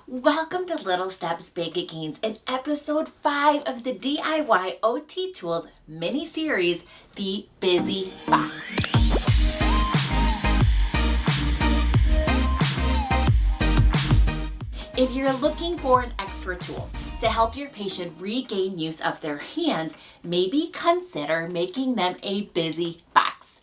Welcome to Little Steps, Big Gains in episode 5 of the DIY OT Tools mini-series, The Busy Box. If you're looking for an extra tool to help your patient regain use of their hand, maybe consider making them a busy box.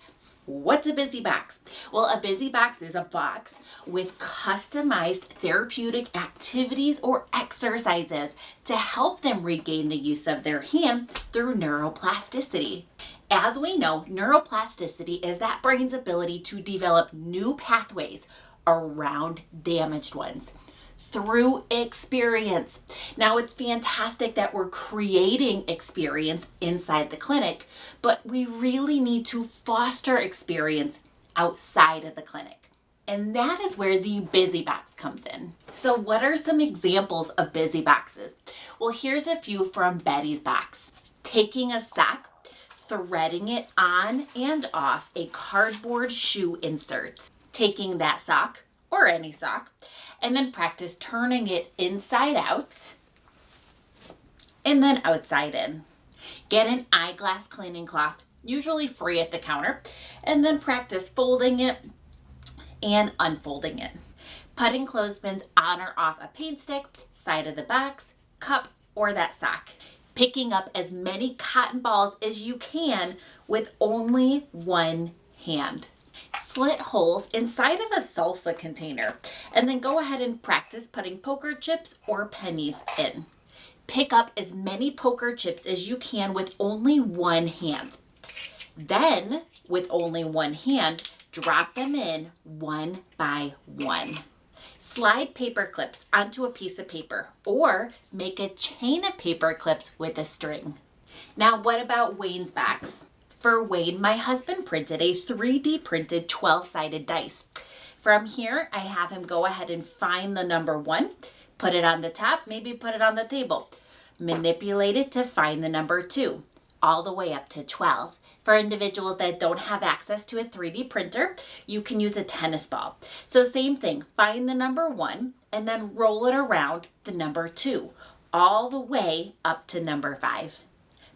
What's a busy box? Well, a busy box is a box with customized therapeutic activities or exercises to help them regain the use of their hand through neuroplasticity. As we know, neuroplasticity is that brain's ability to develop new pathways around damaged ones through experience. Now, it's fantastic that we're creating experience inside the clinic, but we really need to foster experience outside of the clinic. And that is where the busy box comes in. So what are some examples of busy boxes? Well, here's a few from Betty's box. Taking a sock, threading it on and off a cardboard shoe insert. Taking that sock, or any sock, and then practice turning it inside out and then outside in. Get an eyeglass cleaning cloth, usually free at the counter, and then practice folding it and unfolding it. Putting clothespins on or off a paint stick, side of the box, cup, or that sock. Picking up as many cotton balls as you can with only one hand. Slit holes inside of a salsa container and then go ahead and practice putting poker chips or pennies in. Pick up as many poker chips as you can with only one hand. Then, with only one hand, drop them in one by one. Slide paper clips onto a piece of paper or make a chain of paper clips with a string. Now, what about Wayne's box? For Wayne, my husband printed a 3D printed 12-sided dice. From here, I have him go ahead and find the number 1, put it on the top, maybe put it on the table. Manipulate it to find the number 2, all the way up to 12. For individuals that don't have access to a 3D printer, you can use a tennis ball. So same thing, find the number 1 and then roll it around the number 2, all the way up to number 5.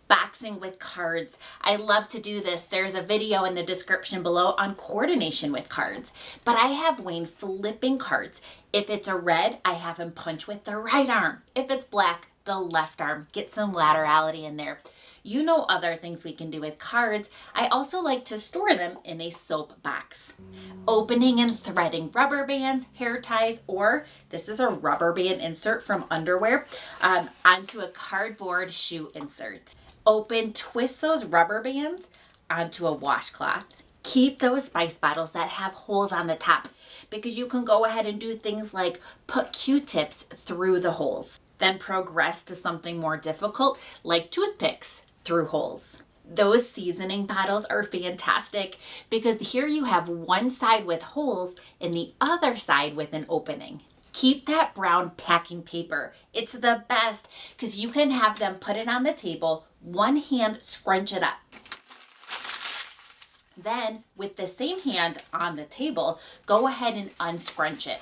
Boxing with cards. I love to do this. There's a video in the description below on coordination with cards. But I have Wayne flipping cards. If it's a red, I have him punch with the right arm. If it's black, the left arm. Get some laterality in there. You know other things we can do with cards. I also like to store them in a soap box. Opening and threading rubber bands, hair ties, or this is a rubber band insert from underwear onto a cardboard shoe insert. Twist those rubber bands onto a washcloth. Keep those spice bottles that have holes on the top because you can go ahead and do things like put Q-tips through the holes. Then progress to something more difficult like toothpicks through holes. Those seasoning bottles are fantastic because here you have one side with holes and the other side with an opening. Keep that brown packing paper. It's the best because you can have them put it on the table, one hand scrunch it up. Then with the same hand on the table, go ahead and unscrunch it.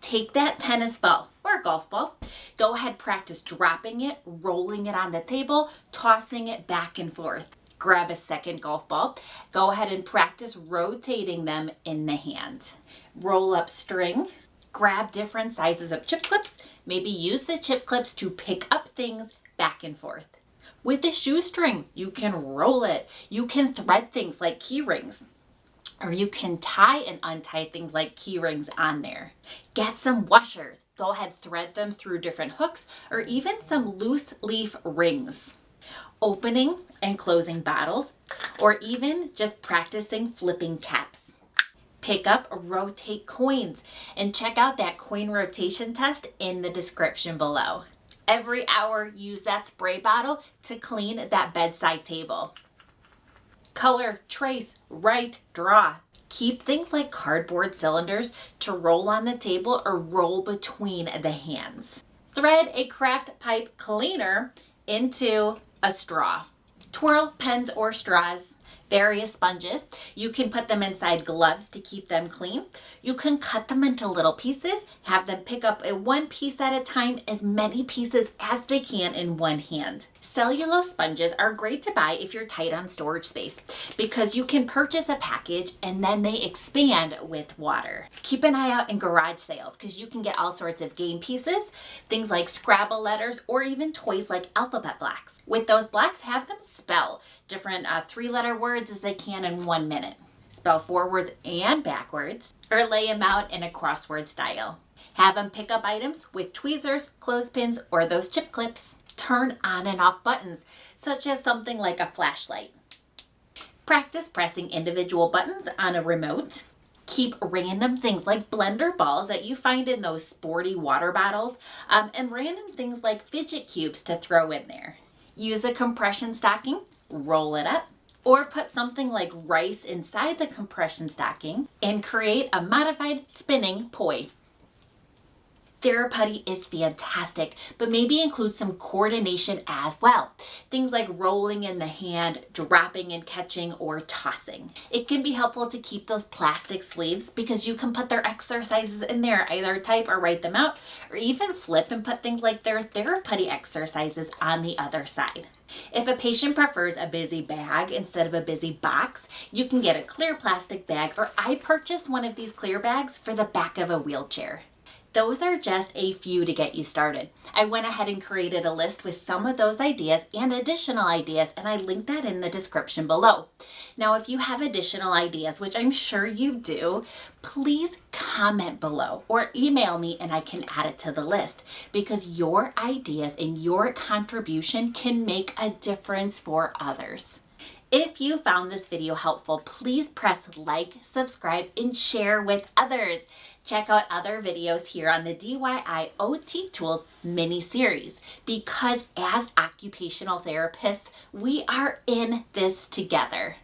Take that tennis ball or golf ball, go ahead, practice dropping it, rolling it on the table, tossing it back and forth. Grab a second golf ball. Go ahead and practice rotating them in the hand. Roll up string. Grab different sizes of chip clips. Maybe use the chip clips to pick up things back and forth. With the shoestring, you can roll it. You can thread things like key rings. Or you can tie and untie things like key rings on there. Get some washers. Go ahead, thread them through different hooks or even some loose leaf rings. Opening and closing bottles, or even just practicing flipping caps. Pick up, rotate coins, and check out that coin rotation test in the description below. Every hour, use that spray bottle to clean that bedside table. Color, trace, write, draw. Keep things like cardboard cylinders to roll on the table or roll between the hands. Thread a craft pipe cleaner into a straw. Twirl pens or straws. Various sponges. You can put them inside gloves to keep them clean. You can cut them into little pieces, have them pick up one piece at a time, as many pieces as they can in one hand. Cellulose sponges are great to buy if you're tight on storage space because you can purchase a package and then they expand with water. Keep an eye out in garage sales because you can get all sorts of game pieces, things like Scrabble letters, or even toys like alphabet blocks. With those blocks, have them spell different 3-letter words as they can in 1 minute. Spell forwards and backwards, or lay them out in a crossword style. Have them pick up items with tweezers, clothespins, or those chip clips. Turn on and off buttons, such as something like a flashlight. Practice pressing individual buttons on a remote. Keep random things like blender balls that you find in those sporty water bottles, and random things like fidget cubes to throw in there. Use a compression stocking, roll it up, or put something like rice inside the compression stocking and create a modified spinning poi. Therapeutic is fantastic, but maybe include some coordination as well. Things like rolling in the hand, dropping and catching, or tossing. It can be helpful to keep those plastic sleeves because you can put their exercises in there, either type or write them out, or even flip and put things like their therapeutic exercises on the other side. If a patient prefers a busy bag instead of a busy box, you can get a clear plastic bag, or I purchased one of these clear bags for the back of a wheelchair. Those are just a few to get you started. I went ahead and created a list with some of those ideas and additional ideas, and I linked that in the description below. Now, if you have additional ideas, which I'm sure you do, please comment below or email me and I can add it to the list, because your ideas and your contribution can make a difference for others. If you found this video helpful, please press like, subscribe, and share with others. Check out other videos here on the DIY OT Tools mini-series, because as occupational therapists, we are in this together.